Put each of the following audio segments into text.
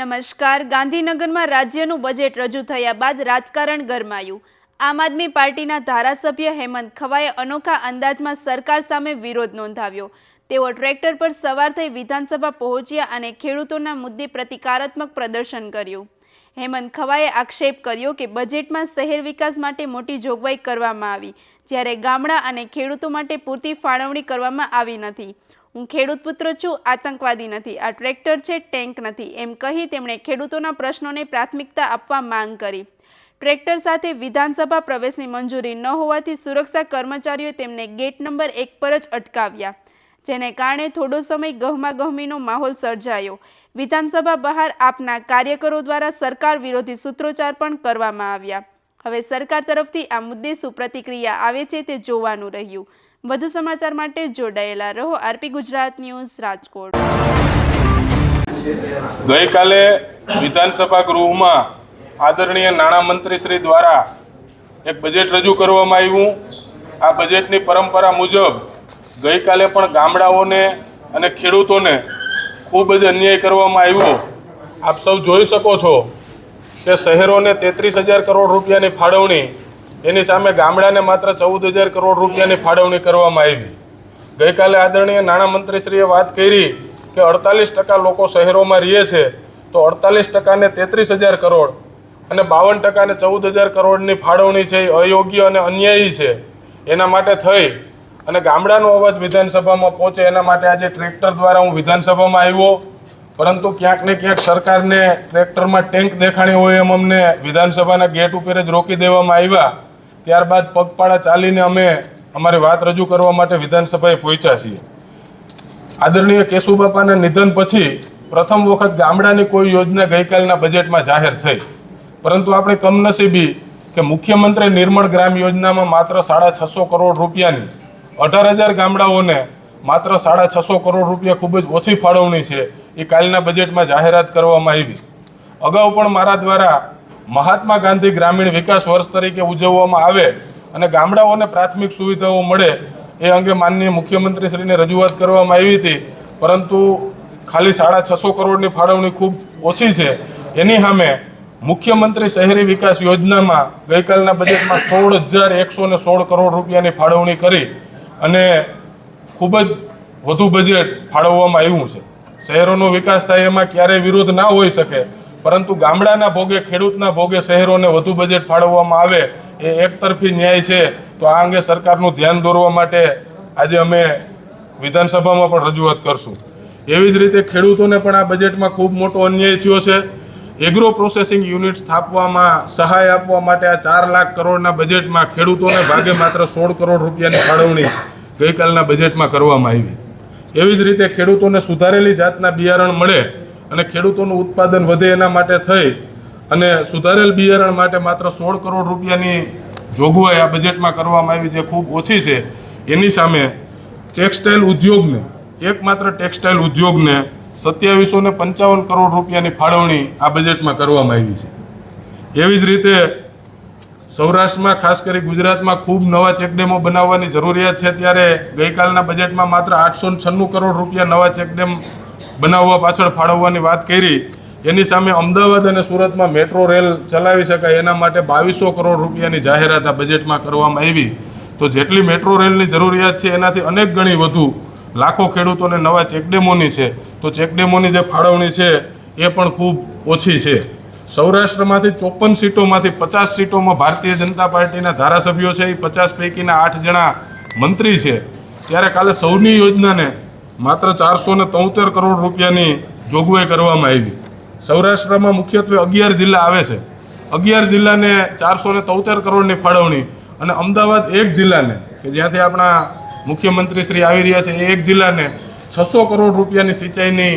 નમસ્કાર। ગાંધીનગરમાં રાજ્યનું બજેટ રજૂ થયા બાદ રાજકારણ ગરમાયું। આમ આદમી પાર્ટીના ધારાસભ્ય હેમંત ખવાએ અનોખા અંદાજમાં સરકાર સામે વિરોધ નોંધાવ્યો। તેઓ ટ્રેક્ટર પર સવાર થઈ વિધાનસભા પહોંચ્યા અને ખેડૂતોના મુદ્દે પ્રતિકારાત્મક પ્રદર્શન કર્યું। હેમંત ખવાએ આક્ષેપ કર્યો કે બજેટમાં શહેર વિકાસ માટે મોટી જોગવાઈ કરવામાં આવી, જ્યારે ગામડા અને ખેડૂતો માટે પૂરતી ફાળવણી કરવામાં આવી નથી। હું ખેડૂત પુત્ર છું, આતંકવાદી નથી। આ ટ્રેક્ટર છે, ટેન્ક નથી, એમ કહી તેમણે ખેડૂતોના પ્રશ્નોને પ્રાથમિકતા આપવા માંગ કરી। ટ્રેક્ટર સાથે વિધાનસભા પ્રવેશની મંજૂરી ન હોવાથી સુરક્ષા કર્મચારીઓએ તેમને ગેટ નંબર 1 પર જ અટકાવ્યા, જેને કારણે થોડો સમય ગહમાગહમીનો માહોલ સર્જાયો। વિધાનસભા બહાર આપના કાર્યકરો દ્વારા સરકાર વિરોધી સૂત્રોચ્ચાર પણ કરવામાં આવ્યા। હવે સરકાર તરફથી આ મુદ્દે શું પ્રતિક્રિયા આવે છે તે જોવાનું રહ્યું। વધુ સમાચાર માટે જોડાયેલા રહો આરપી ગુજરાત ન્યૂઝ રાજકોટ। ગઈકાલે વિધાનસભા ગૃહમાં આદરણીય નાણામંત્રી શ્રી દ્વારા એક બજેટ રજૂ કરવામાં આવ્યું। આ બજેટની પરંપરા મુજબ ગઈકાલે પણ ગામડાઓને અને ખેડૂતોને ખૂબ જ અન્યાય કરવામાં આવ્યો। આપ સૌ જોઈ શકો છો કે શહેરોને 33,000 કરોડ રૂપિયાની ફાળવણી, એની સામે ગામડાને માત્ર 14,000 કરોડ રૂપિયાની ફાળવણી કરવામાં આવી। ગઈકાલે આદરણીય નાણામંત્રીશ્રીએ વાત કરી કે 48% લોકો શહેરોમાં રહે છે, તો 48%ને 33,000 કરોડ અને 52%ને 14,000 કરોડની ફાળવણી છે એ અયોગ્ય અને અન્યાયી છે। એના માટે થઈ અને ગામડાનો અવાજ વિધાનસભામાં પહોંચે એના માટે આજે ટ્રેક્ટર દ્વારા હું વિધાનસભામાં આવ્યો, પરંતુ ક્યાંક ને ક્યાંક સરકારને ટ્રેક્ટરમાં ટેન્ક દેખાણી હોય એમ અમને વિધાનસભાના ગેટ ઉપર જ રોકી દેવામાં આવ્યા। ત્યારબાદ પગપાળા ચાલીને અમે અમારી વાત રજૂ કરવા માટે વિધાનસભાએ પહોંચ્યા છીએ। આદરણીય કેશુબાપાના નિધન પછી પ્રથમ વખત ગામડાની કોઈ યોજના ગઈકાલના બજેટમાં જાહેર થઈ, પરંતુ આપણી કમનસીબી કે મુખ્યમંત્રી નિર્મળ ગ્રામ યોજનામાં માત્ર 650 કરોડ રૂપિયાની 18,000 ગામડાઓને માત્ર 650 કરોડ રૂપિયા ખૂબ જ ઓછી ફાળવણી છે એ કાલના બજેટમાં જાહેરાત કરવામાં આવી। અગાઉ પણ મારા દ્વારા મહાત્મા ગાંધી ગ્રામીણ વિકાસ વર્ષ તરીકે ઉજવવામાં આવે અને ગામડાઓને પ્રાથમિક સુવિધાઓ મળે એ અંગે માનનીય મુખ્યમંત્રીશ્રીને રજૂઆત કરવામાં આવી હતી, પરંતુ ખાલી 650 કરોડની ફાળવણી ખૂબ ઓછી છે। એની સામે મુખ્યમંત્રી શહેરી વિકાસ યોજનામાં ગઈકાલના બજેટમાં 16,116 કરોડ રૂપિયાની ફાળવણી કરી અને ખૂબ જ વધુ બજેટ ફાળવવામાં આવ્યું છે। શહેરોનો વિકાસ થાય એમાં ક્યારેય વિરોધ ના હોઈ શકે, પરંતુ ગામડાના ભોગે, ખેડૂતના ભોગે શહેરોને વધુ બજેટ ફાળવવામાં આવે એ એકતરફી ન્યાય છે। તો આ અંગે સરકારનું ધ્યાન દોરવા માટે આજે અમે વિધાનસભામાં પણ રજૂઆત કરશું। એવી જ રીતે ખેડૂતોને પણ આ બજેટમાં ખૂબ મોટો અન્યાય થયો છે। એગ્રો પ્રોસેસિંગ યુનિટ સ્થાપવામાં સહાય આપવા માટે આ 4 લાખ કરોડના બજેટમાં ખેડૂતોને ભાગે માત્ર 16 કરોડ રૂપિયાની ફાળવણી ગઈકાલના બજેટમાં કરવામાં આવી। એવી જ રીતે ખેડૂતોને સુધારેલી જાતના બિયારણ મળે અને ખેડૂતોનું ઉત્પાદન વધે એના માટે થઈ અને સુધારેલ બિયારણ માટે માત્ર 16 કરોડ રૂપિયાની જોગવાઈ આ બજેટમાં કરવામાં આવી, જે ખૂબ ઓછી છે। એની સામે ટેક્સટાઇલ ઉદ્યોગને, એકમાત્ર ટેક્સટાઇલ ઉદ્યોગને 2755 કરોડ રૂપિયાની ફાળવણી આ બજેટમાં કરવામાં આવી છે। એવી જ રીતે સૌરાષ્ટ્રમાં, ખાસ કરી ગુજરાતમાં ખૂબ નવા ચેકડેમો બનાવવાની જરૂરિયાત છે, ત્યારે ગઈકાલના બજેટમાં માત્ર 896 કરોડ રૂપિયા નવા ચેકડેમ બનાવવા પાછળ ફાળવવાની વાત કરી। એની સામે અમદાવાદ અને સુરતમાં મેટ્રો રેલ ચલાવી શકાય એના માટે 2200 કરોડ રૂપિયાની જાહેરાત આ બજેટમાં કરવામાં આવી। તો જેટલી મેટ્રો રેલની જરૂરિયાત છે એનાથી અનેક ગણી વધુ લાખો ખેડૂતોને નવા ચેકડેમોની છે, તો ચેકડેમોની જે ફાળવણી છે એ પણ ખૂબ ઓછી છે। સૌરાષ્ટ્રમાંથી 54 સીટોમાંથી 50 સીટોમાં ભારતીય જનતા પાર્ટીના ધારાસભ્યો છે, એ 50 પૈકીના 8 જણા મંત્રી છે, ત્યારે કાલે સૌની યોજનાને માત્ર 473 કરોડ રૂપિયાની જોગવાઈ કરવામાં આવી। સૌરાષ્ટ્રમાં મુખ્યત્વે 11 જિલ્લા આવે છે, 11 જિલ્લાને 473 કરોડની ફાળવણી અને અમદાવાદ એક જિલ્લાને કે જ્યાંથી આપણા મુખ્યમંત્રી શ્રી આવી રહ્યા છે એ એક જિલ્લાને 600 કરોડ રૂપિયાની સિંચાઈની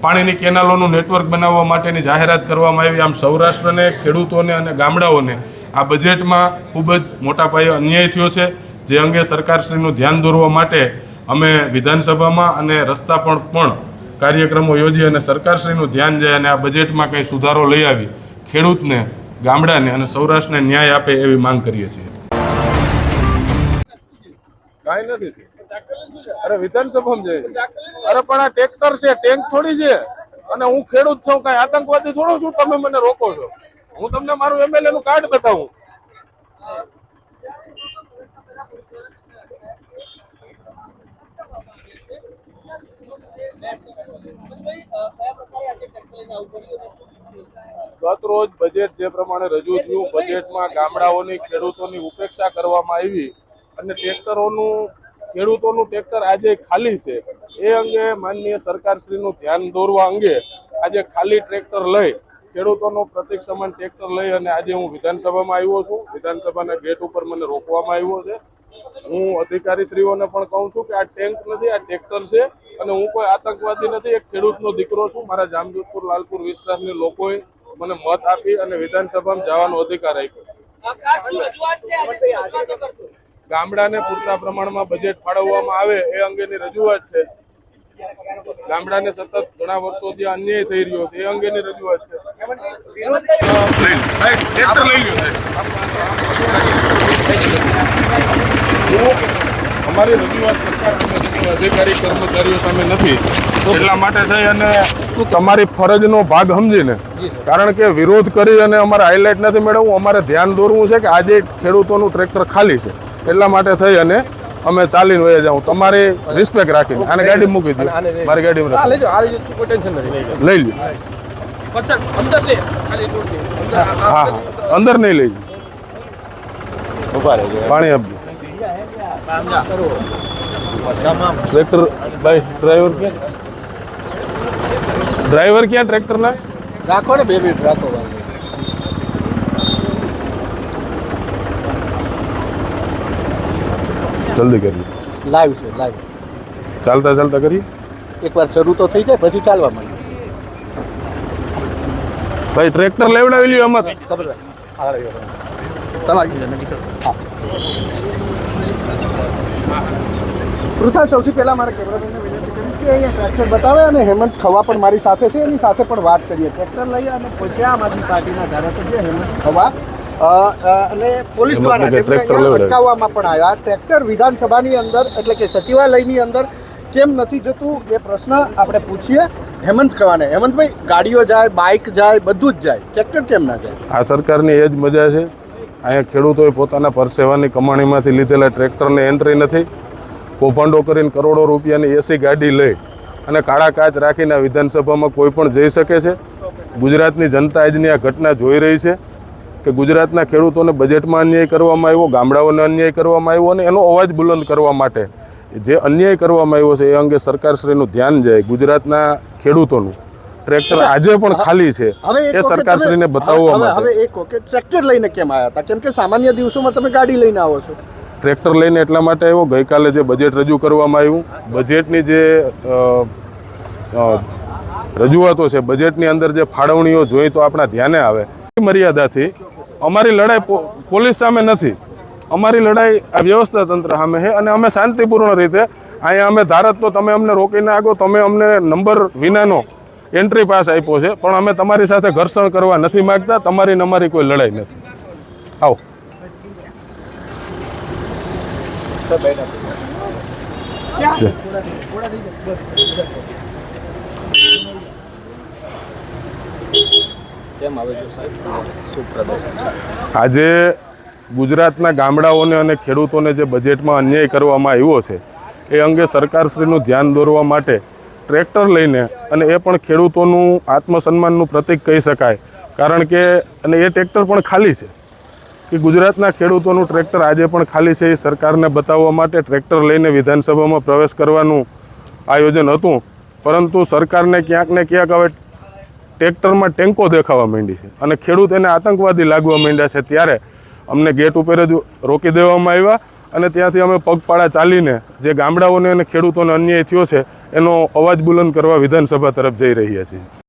પાણીની કેનાલોનું નેટવર્ક બનાવવા માટેની જાહેરાત કરવામાં આવી। આમ સૌરાષ્ટ્રને, ખેડૂતોને અને ગામડાઓને આ બજેટમાં ખૂબ જ મોટા પાયે અન્યાય થયો છે, જે અંગે સરકારશ્રીનું ધ્યાન દોરવા માટે અમે વિધાનસભામાં અને રસ્તા પર પણ કાર્યક્રમો યોજી અને સરકારશ્રીનું ધ્યાન જાય અને આ બજેટમાં કંઈ સુધારો લઈ આવી ખેડૂતને, ગામડાને અને સૌરાષ્ટ્રને ન્યાય આપે એવી માંગ કરીએ છીએ। કાંઈ નથી, અરે વિધાનસભામાં જાય, અરે પણ આ ટ્રેક્ટર છે, ટેન્ક થોડી છે। અને હું ખેડૂત છું, કઈ આતંકવાદી થોડો છું તમે મને રોકો છો? હું તમને મારું એમએલએ નું કાર્ડ બતાવું. ગત રોજ બજેટ જે પ્રમાણે રજૂ થયું, બજેટમાં ગામડાઓની ખેડૂતોની ઉપેક્ષા કરવામાં આવી અને ખેડૂતોનું ટ્રેક્ટર આજે ખાલી છે. એ અંગે માનનીય સરકારશ્રીનું ધ્યાન દોરવા અંગે આજે ખાલી ટ્રેક્ટર લઈ ખેડૂતોનો પ્રતિક સમાન ટ્રેક્ટર લઈ અને આજે હું વિધાનસભામાં આવ્યો છું. વિધાનસભાના ગેટ ઉપર મને રોકવામાં આવ્યો છે. હું અધિકારીશ્રીઓને પણ કહું છું કે આ ટેન્ક નથી, આ ટ્રેક્ટર છે અને હું કોઈ આતંકવાદી નથી, એક ખેડૂતનો દીકરો છું. મારા જામજોધપુર લાલપુર વિસ્તારની લોકોએ મને મત આપી અને વિધાનસભામાં જવાનો અધિકાર આપ્યો. ગામડાને પૂરતા પ્રમાણમાં બજેટ ફાળવવામાં આવે એ અંગેની રજૂઆત છે. ગામડાને સતત ઘણા વર્ષોથી અન્યાય થઈ રહ્યો છે એ અંગેની રજૂઆત છે. અમારી રજૂઆત સરકાર અધિકારી કર્મચારીઓ સામે નથી, એટલા માટે થઈ અને તમારી ફરજનો ભાગ સમજીને, કારણ કે વિરોધ કરી અને અમારે હાઇલાઇટ નથી મેળવવું, અમારે ધ્યાન દોરવું છે કે આજે ખેડૂતોનું ટ્રેક્ટર ખાલી છે, એટલા માટે થઈ અને અમે ચાલીને વહી જાઉં. તમારી રિસ્પેક્ટ રાખીને આને ગાડી મૂકી દો, મારી ગાડીમાં લઈ લો. હા, અંદર નહીં લઈ પાણી આપજો. ટ્રેક્ટર ભાઈ ડ્રાઈવર ક્યાં ટ્રેક્ટરના? રાખો ને 2 મિનિટ રાખો. જલ્દી કરી લાઈવ છે, લાઈવ. ચાલતા ચાલતા કરી. એકવાર શરૂ તો થઈ જાય પછી ચાલવા માંડે. ભાઈ ટ્રેક્ટર લેવડાવી લ્યો આમાં. પૃથા, સૌથી પહેલા મારા કેમેરામેનને વિનંતી કરીશ કે અહીંયા ટ્રેક્ટર બતાવે અને હેમંત ખવા પણ મારી સાથે છે, એની સાથે પણ વાત કરીએ. ટ્રેક્ટર લઈ અને પહોંચ્યા આમ આદમી પાર્ટીના ધારાસભ્ય હેમંત ખવા અને પોલીસ દ્વારા અટકાવવામાં પણ આવ્યા. ટ્રેક્ટર વિધાનસભાની અંદર એટલે કે સચિવાલયની અંદર કેમ નથી જતું એ પ્રશ્ન આપણે પૂછીએ હેમંત ખવાને. હેમંતભાઈ, ગાડીઓ જાય, બાઇક જાય, બધું જ જાય, ટ્રેક્ટર કેમ ના જાય? આ સરકારની એ જ મજા છે. અહીંયા ખેડૂતોએ પોતાના પરસેવાની કમાણીમાંથી લીધેલા ટ્રેક્ટરને એન્ટ્રી નથી. કૌભાંડો કરીને કરોડો રૂપિયાની એસી ગાડી લઈ અને કાળા કાચ રાખીને વિધાનસભામાં કોઈ પણ જઈ શકે છે. ગુજરાતની જનતા આજની આ ઘટના જોઈ રહી છે કે ગુજરાતના ખેડૂતોને બજેટમાં અન્યાય કરવામાં આવ્યો, ગામડાઓને અન્યાય કરવામાં આવ્યો અને એનો અવાજ બુલંદ કરવા માટે જે અન્યાય કરવામાં આવ્યો છે એ અંગે સરકારશ્રીનું ધ્યાન જાય. ગુજરાતના ખેડૂતોનું ટ્રેક્ટર આજે પણ ખાલી છે એ સરકારશ્રીને બતાવવા માટે. હવે એક વખત ટ્રેક્ટર લઈને કેમ આવ્યા હતા? કેમ કે સામાન્ય દિવસોમાં તમે ગાડી લઈને આવો છો. ટ્રેક્ટર લઈને એટલા માટે આવ્યો, ગઈકાલે જે બજેટ રજૂ કરવામાં આવ્યું, બજેટની જે રજૂઆતો છે, બજેટની અંદર જે ફાળવણીઓ જોઈ તો આપણા ધ્યાને આવે. મર્યાદાથી અમારી લડાઈ પોલીસ સામે નથી, અમારી લડાઈ આ વ્યવસ્થા તંત્ર સામે છે અને અમે શાંતિપૂર્ણ રીતે અહીંયા અમે ધારત તો તમે અમને રોકીને આગો, તમે અમને નંબર વિનાનો એન્ટ્રી પાસ આપ્યો છે, પણ અમે તમારી સાથે ઘર્ષણ કરવા નથી માગતા. તમારી ને અમારી કોઈ લડાઈ નથી. આવો. આજે ગુજરાતના ગામડાઓને અને ખેડૂતોને જે બજેટમાં અન્યાય કરવામાં આવ્યો છે એ અંગે સરકારશ્રીનું ધ્યાન દોરવા માટે ટ્રેક્ટર લઈને, અને એ પણ ખેડૂતોનું આત્મસન્માનનું પ્રતીક કહી શકાય, કારણ કે અને એ ટ્રેક્ટર પણ ખાલી છે કે ગુજરાતના ખેડૂતોનું ટ્રેક્ટર આજે પણ ખાલી છે. એ સરકારને બતાવવા માટે ટ્રેક્ટર લઈને વિધાનસભામાં પ્રવેશ કરવાનું આયોજન હતું, પરંતુ સરકારને ક્યાંક ને ક્યાંક હવે ટ્રેક્ટરમાં ટેન્કો દેખાવા માંડી છે અને ખેડૂત એને આતંકવાદી લાગવા માંડ્યા છે. ત્યારે અમને ગેટ ઉપર જ રોકી દેવામાં આવ્યા અને ત્યાંથી અમે પગપાળા ચાલીને જે ગામડાઓને અને ખેડૂતોને અન્યાય થયો છે એનો અવાજ બુલંદ કરવા વિધાનસભા તરફ જઈ રહ્યા છીએ.